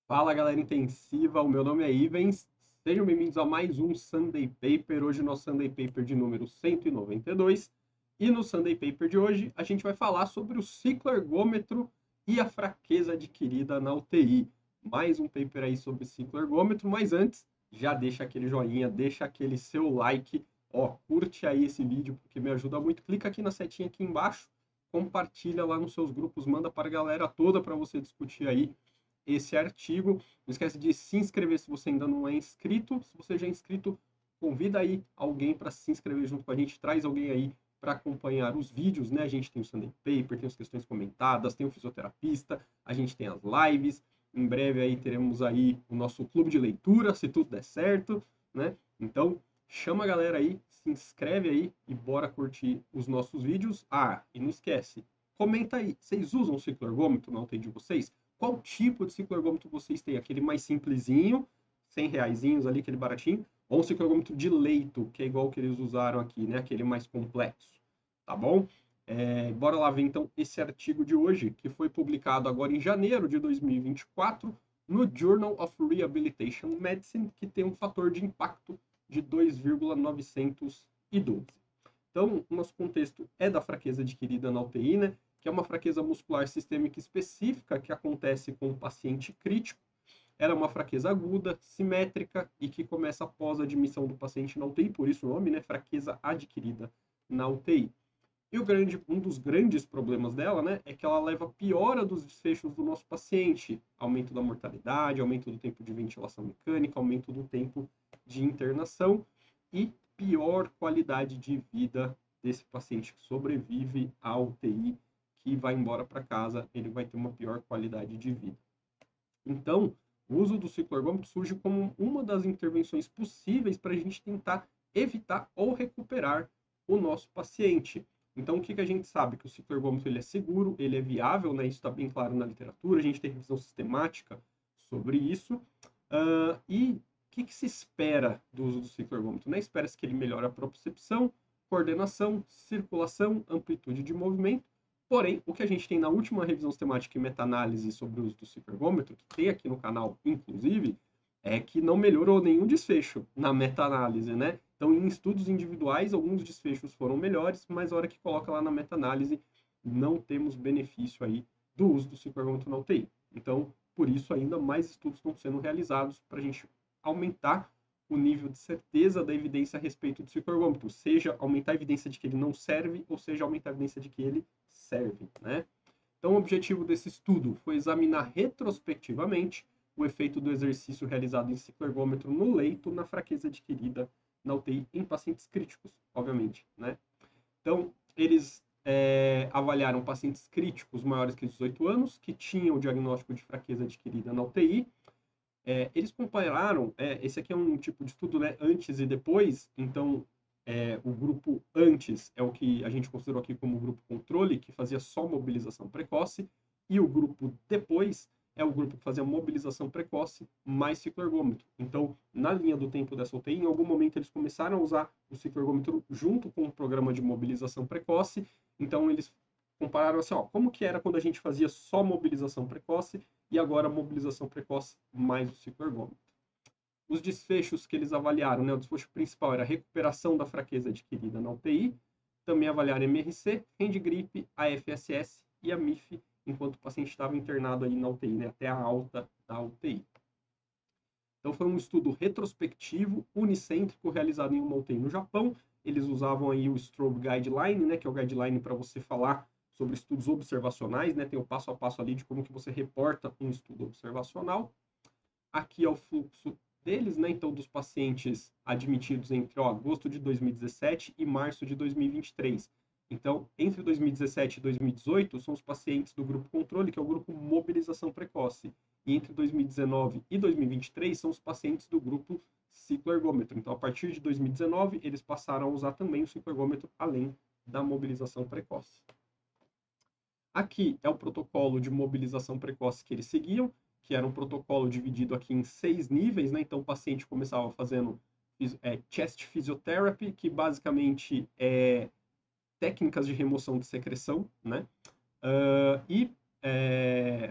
Fala, galera intensiva, o meu nome é Ivens. Sejam bem-vindos a mais um Sunday Paper. Hoje nosso Sunday Paper de número 192. E no Sunday Paper de hoje a gente vai falar sobre o ciclo ergômetro e a fraqueza adquirida na UTI. Mais um paper aí sobre ciclo ergômetro, mas antes, já deixa aquele joinha, deixa aquele seu like, ó, curte aí esse vídeo porque me ajuda muito. Clica aqui na setinha aqui embaixo, compartilha lá nos seus grupos, manda para a galera toda para você discutir aí esse artigo. Não esquece de se inscrever se você ainda não é inscrito. Se você já é inscrito, convida aí alguém para se inscrever junto com a gente, traz alguém aí para acompanhar os vídeos, né? A gente tem o Sunday Paper, tem as questões comentadas, tem o fisioterapista, a gente tem as lives. Em breve aí teremos aí o nosso clube de leitura, se tudo der certo, né? Então, chama a galera aí, se inscreve aí e bora curtir os nossos vídeos. Ah, e não esquece, comenta aí, vocês usam o ciclo ergômetro na UTI de vocês? Qual tipo de ciclo ergômetro vocês têm? Aquele mais simplesinho, 100 reaisinhos ali, aquele baratinho, ou um ciclo ergômetro de leito, que é igual que eles usaram aqui, né? Aquele mais complexo, tá bom? Bora lá ver então esse artigo de hoje, que foi publicado agora em janeiro de 2024 no Journal of Rehabilitation Medicine, que tem um fator de impacto de 2,912. Então, o nosso contexto é da fraqueza adquirida na UTI, né? Que é uma fraqueza muscular sistêmica específica que acontece com o paciente crítico. Ela é uma fraqueza aguda, simétrica e que começa após a admissão do paciente na UTI, por isso o nome, né? Fraqueza adquirida na UTI. E um dos grandes problemas dela, né, é que ela leva a piora dos desfechos do nosso paciente, aumento da mortalidade, aumento do tempo de ventilação mecânica, aumento do tempo de internação e pior qualidade de vida desse paciente que sobrevive à UTI, que vai embora para casa, ele vai ter uma pior qualidade de vida. Então, o uso do ciclo ergômetro surge como uma das intervenções possíveis para a gente tentar evitar ou recuperar o nosso paciente. Então, o que a gente sabe? Que o ciclo ergômetro ele é seguro, ele é viável, né? Isso está bem claro na literatura, a gente tem revisão sistemática sobre isso. E o que se espera do uso do ciclo ergômetro? Né? Espera-se que ele melhore a propriocepção, coordenação, circulação, amplitude de movimento. Porém, o que a gente tem na última revisão sistemática e meta-análise sobre o uso do cicloergômetro, que tem aqui no canal, inclusive, é que não melhorou nenhum desfecho na meta-análise, né? Então, em estudos individuais, alguns desfechos foram melhores, mas a hora que coloca lá na meta-análise, não temos benefício aí do uso do cicloergômetro na UTI. Então, por isso, ainda mais estudos estão sendo realizados para a gente aumentar o nível de certeza da evidência a respeito do cicloergômetro, seja aumentar a evidência de que ele não serve, ou seja, aumentar a evidência de que ele serve, né? Então, o objetivo desse estudo foi examinar retrospectivamente o efeito do exercício realizado em cicloergômetro no leito na fraqueza adquirida na UTI em pacientes críticos, obviamente, né? Então, eles avaliaram pacientes críticos maiores que 18 anos, que tinham o diagnóstico de fraqueza adquirida na UTI. Eles compararam, esse aqui é um tipo de estudo, né, antes e depois, então o grupo antes é o que a gente considerou aqui como grupo controle, que fazia só mobilização precoce, e o grupo depois é o grupo que fazia mobilização precoce mais cicloergômetro. Então, na linha do tempo dessa UTI, em algum momento eles começaram a usar o cicloergômetro junto com o programa de mobilização precoce, então eles compararam assim, ó, como que era quando a gente fazia só mobilização precoce e agora a mobilização precoce mais o ciclo ergômetro. Os desfechos que eles avaliaram, né, o desfecho principal era a recuperação da fraqueza adquirida na UTI, também avaliaram MRC, Handgrip, a FSS e a MIF, enquanto o paciente estava internado aí na UTI, né, até a alta da UTI. Então foi um estudo retrospectivo, unicêntrico, realizado em uma UTI no Japão. Eles usavam aí o Strobe Guideline, né, que é o guideline para você falar sobre estudos observacionais, né, tem o passo a passo ali de como que você reporta um estudo observacional. Aqui é o fluxo deles, né, então dos pacientes admitidos entre agosto de 2017 e março de 2023. Então, entre 2017 e 2018, são os pacientes do grupo controle, que é o grupo mobilização precoce. E entre 2019 e 2023, são os pacientes do grupo cicloergômetro. Então, a partir de 2019, eles passaram a usar também o cicloergômetro, além da mobilização precoce. Aqui é o protocolo de mobilização precoce que eles seguiam, que era um protocolo dividido aqui em 6 níveis, né? Então, o paciente começava fazendo chest physiotherapy, que basicamente é técnicas de remoção de secreção, né? E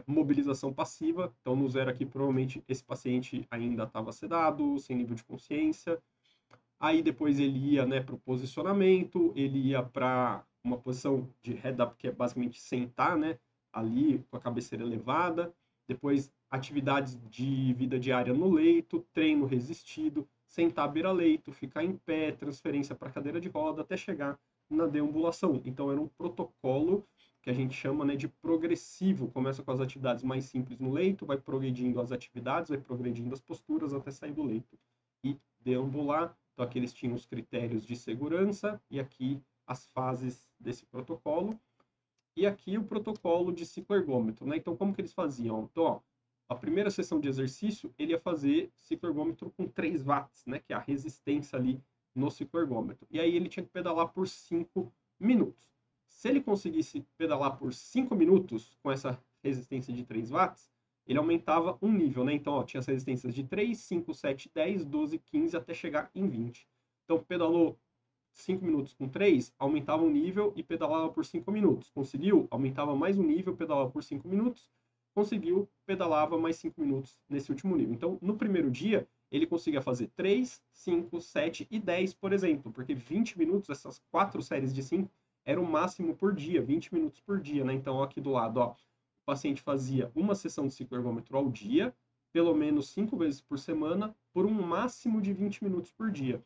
mobilização passiva. Então, no 0 aqui, provavelmente, esse paciente ainda estava sedado, sem nível de consciência. Aí, depois, ele ia, né, para o posicionamento, ele ia para uma posição de head-up, que é basicamente sentar, né, ali, com a cabeceira elevada. Depois, atividades de vida diária no leito, treino resistido, sentar à beira-leito, ficar em pé, transferência para cadeira de roda, até chegar na deambulação. Então, era um protocolo que a gente chama, né, de progressivo. Começa com as atividades mais simples no leito, vai progredindo as atividades, vai progredindo as posturas até sair do leito e deambular. Então, aqui eles tinham os critérios de segurança e aqui as fases desse protocolo. E aqui o protocolo de cicloergômetro, né? Então, como que eles faziam? Então, ó, a primeira sessão de exercício, ele ia fazer cicloergômetro com 3 watts, né? Que é a resistência ali no cicloergômetro. E aí ele tinha que pedalar por 5 minutos. Se ele conseguisse pedalar por 5 minutos com essa resistência de 3 watts, ele aumentava um nível, né? Então, ó, tinha as resistências de 3, 5, 7, 10, 12, 15 até chegar em 20. Então, pedalou 5 minutos com 3, aumentava o nível e pedalava por 5 minutos. Conseguiu? Aumentava mais um nível, pedalava por 5 minutos. Conseguiu, pedalava mais 5 minutos nesse último nível. Então, no primeiro dia, ele conseguia fazer 3, 5, 7 e 10, por exemplo, porque 20 minutos, essas 4 séries de 5, era o máximo por dia, 20 minutos por dia, né? Então, ó, aqui do lado, ó, o paciente fazia uma sessão de cicloergômetro ao dia, pelo menos 5 vezes por semana, por um máximo de 20 minutos por dia.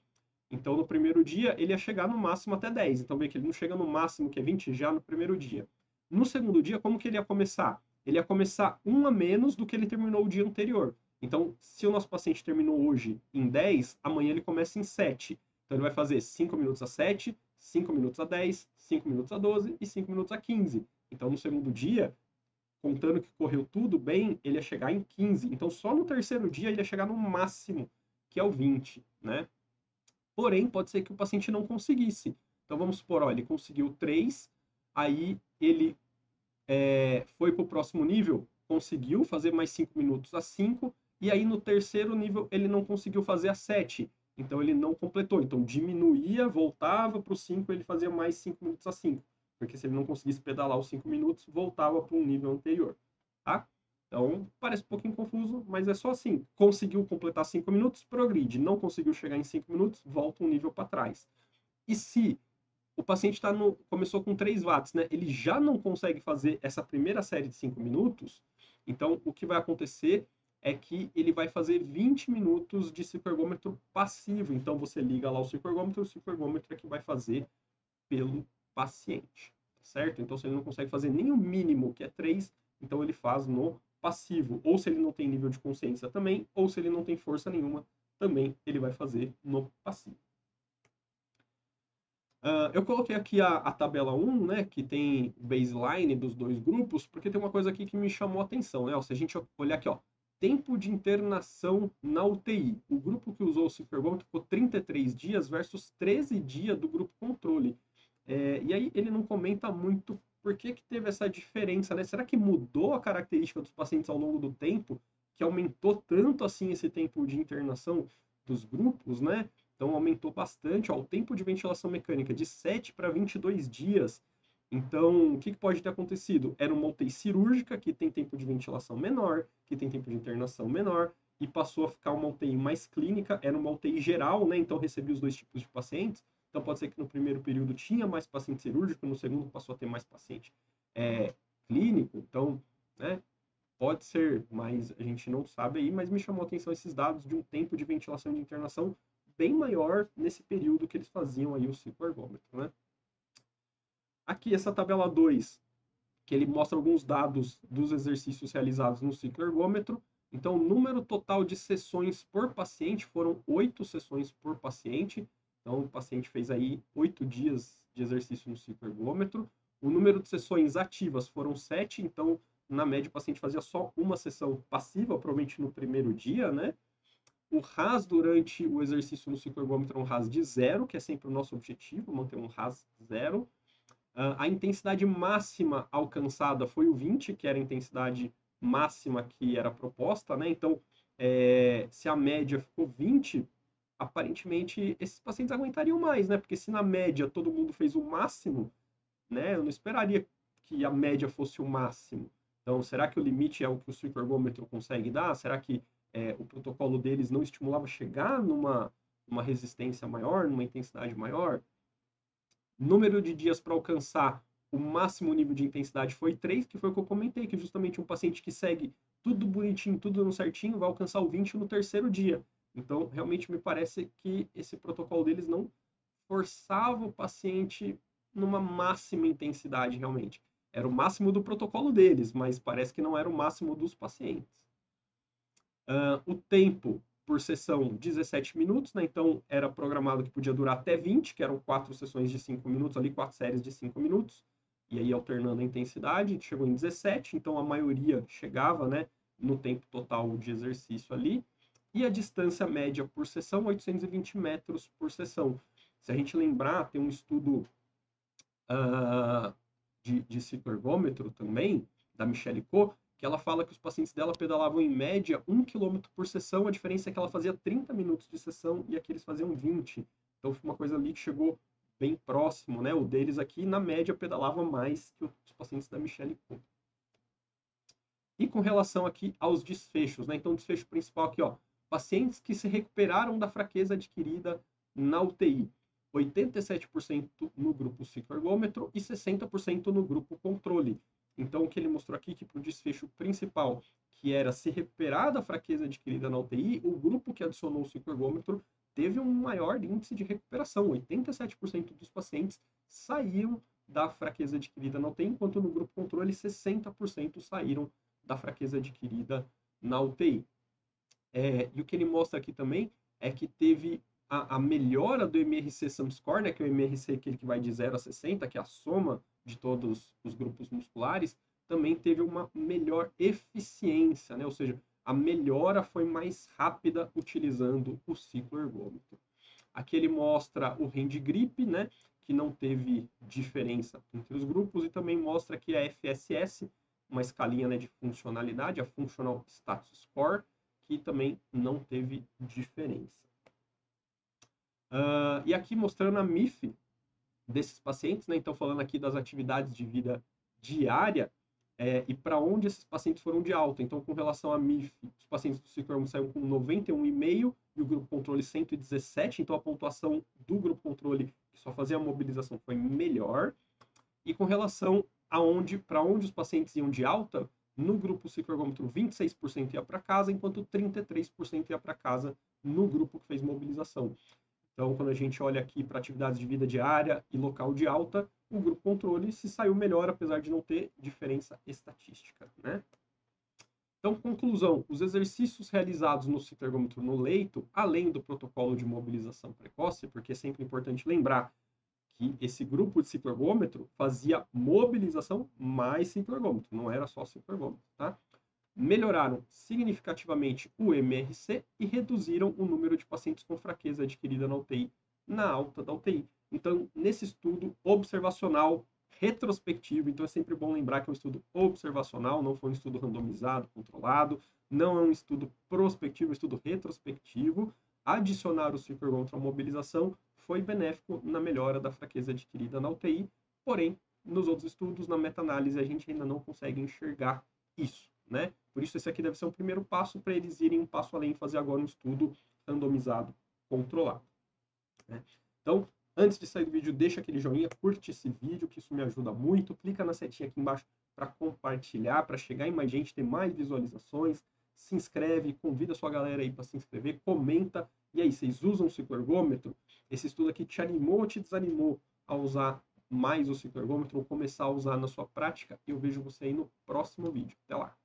Então, no primeiro dia, ele ia chegar no máximo até 10. Então, vê que ele não chega no máximo, que é 20, já no primeiro dia. No segundo dia, como que ele ia começar? Ele ia começar um a menos do que ele terminou o dia anterior. Então, se o nosso paciente terminou hoje em 10, amanhã ele começa em 7. Então, ele vai fazer 5 minutos a 7, 5 minutos a 10, 5 minutos a 12 e 5 minutos a 15. Então, no segundo dia, contando que correu tudo bem, ele ia chegar em 15. Então, só no terceiro dia ele ia chegar no máximo, que é o 20, né? Porém, pode ser que o paciente não conseguisse. Então, vamos supor, ó, ele conseguiu 3, aí ele foi para o próximo nível, conseguiu fazer mais 5 minutos a 5, e aí no terceiro nível ele não conseguiu fazer a 7. Então, ele não completou. Então, diminuía, voltava para o 5, ele fazia mais 5 minutos a 5. Porque se ele não conseguisse pedalar os 5 minutos, voltava para um nível anterior. Tá? Então, parece um pouquinho confuso, mas é só assim. Conseguiu completar 5 minutos, progride. Não conseguiu chegar em 5 minutos, volta um nível para trás. E se o paciente começou com 3 watts, né? Ele já não consegue fazer essa primeira série de 5 minutos, então o que vai acontecer é que ele vai fazer 20 minutos de cicloergômetro passivo. Então você liga lá o cicloergômetro é que vai fazer pelo paciente, certo? Então se ele não consegue fazer nem o mínimo, que é 3, então ele faz no passivo. Ou se ele não tem nível de consciência também, ou se ele não tem força nenhuma, também ele vai fazer no passivo. Eu coloquei aqui a tabela 1, né, que tem o baseline dos dois grupos, porque tem uma coisa aqui que me chamou a atenção, né? Se a gente olhar aqui, ó, tempo de internação na UTI. O grupo que usou o cicloergômetro ficou 33 dias versus 13 dias do grupo controle. E aí ele não comenta muito por que teve essa diferença, né? Será que mudou a característica dos pacientes ao longo do tempo, que aumentou tanto assim esse tempo de internação dos grupos, né? Então aumentou bastante, ó, o tempo de ventilação mecânica de 7 para 22 dias. Então, o que pode ter acontecido? Era uma UTI cirúrgica, que tem tempo de ventilação menor, que tem tempo de internação menor, e passou a ficar uma UTI mais clínica, era uma UTI geral, né? Então recebia os dois tipos de pacientes. Então pode ser que no primeiro período tinha mais paciente cirúrgico, no segundo passou a ter mais paciente clínico. Então, né? Pode ser, mas a gente não sabe aí, mas me chamou a atenção esses dados de um tempo de ventilação e de internação bem maior nesse período que eles faziam aí o cicloergômetro, né? Aqui essa tabela 2, que ele mostra alguns dados dos exercícios realizados no cicloergômetro. Então, o número total de sessões por paciente foram 8 sessões por paciente. Então, o paciente fez aí 8 dias de exercício no cicloergômetro. O número de sessões ativas foram 7, então, na média, o paciente fazia só uma sessão passiva, provavelmente no primeiro dia, né? O RAS durante o exercício no cicloergômetro é um RAS de 0, que é sempre o nosso objetivo, manter um RAS 0. A intensidade máxima alcançada foi o 20, que era a intensidade máxima que era proposta, né? Então, se a média ficou 20, aparentemente esses pacientes aguentariam mais, né? Porque se na média todo mundo fez o máximo, né? Eu não esperaria que a média fosse o máximo. Então, será que o limite é o que o cicloergômetro consegue dar? Será que o protocolo deles não estimulava chegar numa resistência maior, numa intensidade maior? Número de dias para alcançar o máximo nível de intensidade foi 3, que foi o que eu comentei, que justamente um paciente que segue tudo bonitinho, tudo no certinho, vai alcançar o 20 no terceiro dia. Então, realmente me parece que esse protocolo deles não forçava o paciente numa máxima intensidade, realmente. Era o máximo do protocolo deles, mas parece que não era o máximo dos pacientes. O tempo por sessão, 17 minutos, né? Então era programado que podia durar até 20, que eram 4 sessões de 5 minutos, ali 4 séries de 5 minutos, e aí alternando a intensidade, chegou em 17, então a maioria chegava, né, no tempo total de exercício ali, e a distância média por sessão, 820 metros por sessão. Se a gente lembrar, tem um estudo de cicloergômetro também, da Michelle Co, que ela fala que os pacientes dela pedalavam em média 1 km por sessão, a diferença é que ela fazia 30 minutos de sessão e aqui eles faziam 20. Então foi uma coisa ali que chegou bem próximo, né? O deles aqui, na média, pedalava mais que os pacientes da Michelle Co. E com relação aqui aos desfechos, né? Então, o desfecho principal aqui, ó, pacientes que se recuperaram da fraqueza adquirida na UTI. 87% no grupo cicloergômetro e 60% no grupo controle. Então, o que ele mostrou aqui, que para o desfecho principal, que era se recuperar da fraqueza adquirida na UTI, o grupo que adicionou o cicloergômetro teve um maior índice de recuperação. 87% dos pacientes saíram da fraqueza adquirida na UTI, enquanto no grupo controle, 60% saíram da fraqueza adquirida na UTI. E o que ele mostra aqui também é que teve a melhora do MRC Sum Score, né, que é o MRC aquele que vai de 0 a 60, que é a soma de todos os grupos musculares, também teve uma melhor eficiência, né, ou seja, a melhora foi mais rápida utilizando o cicloergômetro. Aqui ele mostra o hand grip, né, que não teve diferença entre os grupos, e também mostra aqui a FSS, uma escalinha, né, de funcionalidade, a Functional Status Score, que também não teve diferença. E aqui mostrando a MIF desses pacientes, né? Então falando aqui das atividades de vida diária e para onde esses pacientes foram de alta. Então com relação à MIF, os pacientes do cicloergômetro saíram com 91,5 e o grupo controle 117, então a pontuação do grupo controle que só fazia a mobilização foi melhor. E com relação para onde os pacientes iam de alta, no grupo cicloergômetro 26% ia para casa, enquanto 33% ia para casa no grupo que fez mobilização. Então, quando a gente olha aqui para atividades de vida diária e local de alta, o grupo controle se saiu melhor, apesar de não ter diferença estatística, né? Então, conclusão, os exercícios realizados no cicloergômetro no leito, além do protocolo de mobilização precoce, porque é sempre importante lembrar que esse grupo de cicloergômetro fazia mobilização mais cicloergômetro, não era só cicloergômetro, tá? Melhoraram significativamente o MRC e reduziram o número de pacientes com fraqueza adquirida na UTI, na alta da UTI. Então, nesse estudo observacional retrospectivo, então é sempre bom lembrar que é um estudo observacional, não foi um estudo randomizado, controlado, não é um estudo prospectivo, é um estudo retrospectivo. Adicionar o cicloergômetro à mobilização foi benéfico na melhora da fraqueza adquirida na UTI, porém, nos outros estudos, na meta-análise, a gente ainda não consegue enxergar isso, né? Por isso, esse aqui deve ser o primeiro passo para eles irem um passo além e fazer agora um estudo randomizado, controlado, né? Então, antes de sair do vídeo, deixa aquele joinha, curte esse vídeo, que isso me ajuda muito. Clica na setinha aqui embaixo para compartilhar, para chegar em mais gente, ter mais visualizações. Se inscreve, convida a sua galera aí para se inscrever, comenta. E aí, vocês usam o cicloergômetro? Esse estudo aqui te animou ou te desanimou a usar mais o cicloergômetro ou começar a usar na sua prática? Eu vejo você aí no próximo vídeo. Até lá!